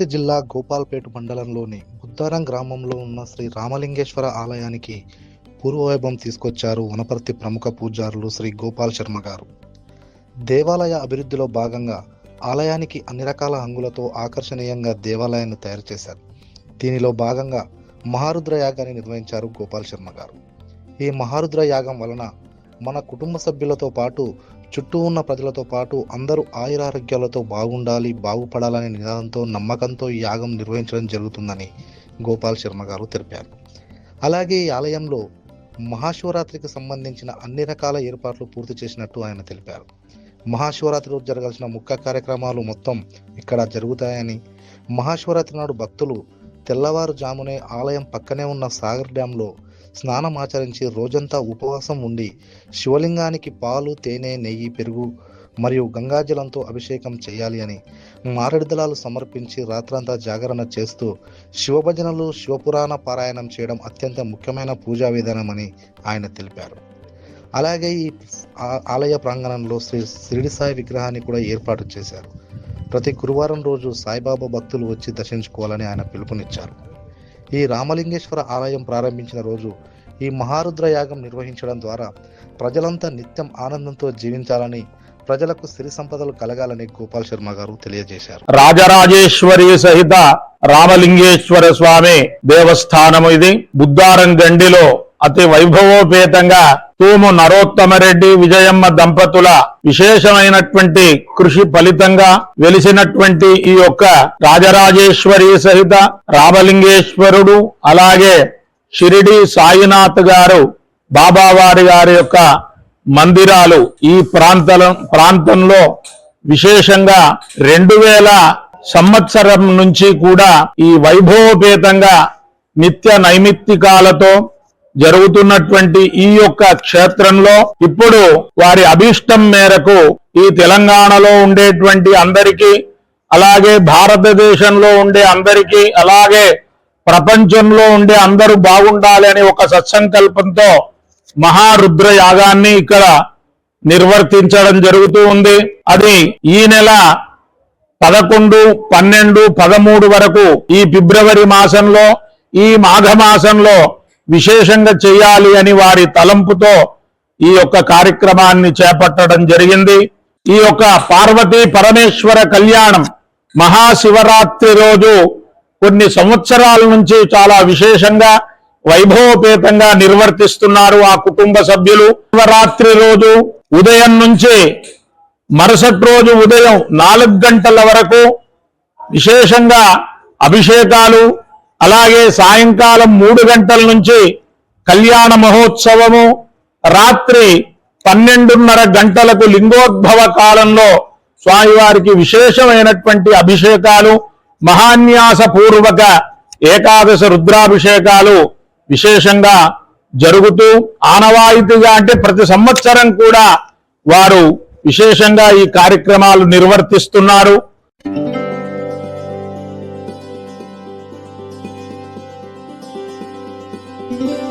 వనపర్తి జిల్లా గోపాల్పేట మండలంలోని బుద్దారం గ్రామంలో ఉన్న శ్రీ రామలింగేశ్వర ఆలయానికి పూర్వవైభవం తీసుకొచ్చారు వనపర్తి ప్రముఖ పూజారులు శ్రీ గోపాల్ శర్మ గారు. దేవాలయ అభివృద్ధిలో భాగంగా ఆలయానికి అన్ని రకాల హంగులతో ఆకర్షణీయంగా దేవాలయాన్ని తయారు చేశారు. దీనిలో భాగంగా మహారుద్ర యాగాన్ని నిర్వహించారు గోపాల్ శర్మ గారు. ఈ మహారుద్ర యాగం వలన మన కుటుంబ సభ్యులతో పాటు చుట్టూ ఉన్న ప్రజలతో పాటు అందరూ ఆయురారోగ్యాలతో బాగుండాలి, బాగుపడాలనే నినాదంతో నమ్మకంతో ఈ యాగం నిర్వహించడం జరుగుతుందని గోపాల్ శర్మ గారు తెలిపారు. అలాగే ఈ ఆలయంలో మహాశివరాత్రికి సంబంధించిన అన్ని రకాల ఏర్పాట్లు పూర్తి చేసినట్టు ఆయన తెలిపారు. మహాశివరాత్రి రోజు జరగాల్సిన ముఖ్య కార్యక్రమాలు మొత్తం ఇక్కడ జరుగుతాయని, మహాశివరాత్రి నాడు భక్తులు తెల్లవారుజామునే ఆలయం పక్కనే ఉన్న సాగర్ డ్యాంలో స్నానం ఆచరించి రోజంతా ఉపవాసం ఉండి శివలింగానికి పాలు, తేనె, నెయ్యి, పెరుగు మరియు గంగాజలంతో అభిషేకం చేయాలి అని, మారేడు దళాలు సమర్పించి రాత్రంతా జాగరణ చేస్తూ శివభజనలు, శివపురాణ పారాయణం చేయడం అత్యంత ముఖ్యమైన పూజా విధానమని ఆయన తెలిపారు. అలాగే ఈ ఆలయ ప్రాంగణంలో శ్రీ షిరిడి సాయి విగ్రహాన్ని కూడా ఏర్పాటు చేశారు. ప్రతి గురువారం రోజు సాయిబాబా భక్తులు వచ్చి దర్శించుకోవాలని ఆయన పిలుపునిచ్చారు. ఈ రామలింగేశ్వర ఆలయం ప్రారంభించిన రోజు ఈ మహారుద్ర యాగం నిర్వహించడం ద్వారా ప్రజలంతా నిత్యం ఆనందంతో జీవించాలని, ప్రజలకు సిరి సంపదలు కలగాలని గోపాల్ శర్మ గారు తెలియజేశారు. రాజరాజేశ్వరి సహిత రామలింగేశ్వర స్వామి దేవస్థానము ఇది. బుద్దారం గండిలో అతి వైభవోపేతంగా తూము నరోత్తమరెడ్డి, విజయమ్మ దంపతుల విశేషమైనటువంటి కృషి ఫలితంగా వెలిసినటువంటి ఈ యొక్క రాజరాజేశ్వరి సహిత రామలింగేశ్వరుడు, అలాగే షిరిడి సాయినాథ్ గారు బాబావారి గారి యొక్క మందిరాలు ఈ ప్రాంతంలో విశేషంగా 2000 సంవత్సరం నుంచి కూడా ఈ వైభవోపేతంగా నిత్య నైమిత్తికాలతో జరుగుతున్నటువంటి ఈ యొక్క క్షేత్రంలో ఇప్పుడు వారి అభీష్టం మేరకు ఈ తెలంగాణలో ఉండేటువంటి అందరికీ, అలాగే భారతదేశంలో ఉండే అందరికీ, అలాగే ప్రపంచంలో ఉండే అందరూ బాగుండాలి అనే ఒక సత్సంకల్పంతో మహారుద్ర యాగాన్ని ఇక్కడ నిర్వర్తించడం జరుగుతూ ఉంది. అది ఈ నెల 11, 12, 13 వరకు ఈ ఫిబ్రవరి మాసంలో, ఈ మాఘమాసంలో విశేషంగా చేయాలి అని వారి తలంపుతో ఈ యొక్క కార్యక్రమాన్ని చేపట్టడం జరిగింది. ఈ యొక్క పార్వతీ పరమేశ్వర కళ్యాణం మహాశివరాత్రి రోజు కొన్ని సంవత్సరాల నుంచి చాలా విశేషంగా వైభవోపేతంగా నిర్వర్తిస్తున్నారు ఆ కుటుంబ సభ్యులు. శివరాత్రి రోజు ఉదయం నుంచి మరుసటి రోజు ఉదయం 4 గంటల వరకు విశేషంగా అభిషేకాలు, అలాగే సాయంకాలం 3 గంటల నుంచి కళ్యాణ మహోత్సవము, రాత్రి 12:30 గంటలకు లింగోద్భవ కాలంలో స్వామివారికి విశేషమైనటువంటి అభిషేకాలు, మహాన్యాస పూర్వక ఏకాదశ రుద్రాభిషేకాలు విశేషంగా జరుగుతూ ఆనవాయితీగా, అంటే ప్రతి సంవత్సరం కూడా వారు విశేషంగా ఈ కార్యక్రమాలు నిర్వర్తిస్తున్నారు. thank you.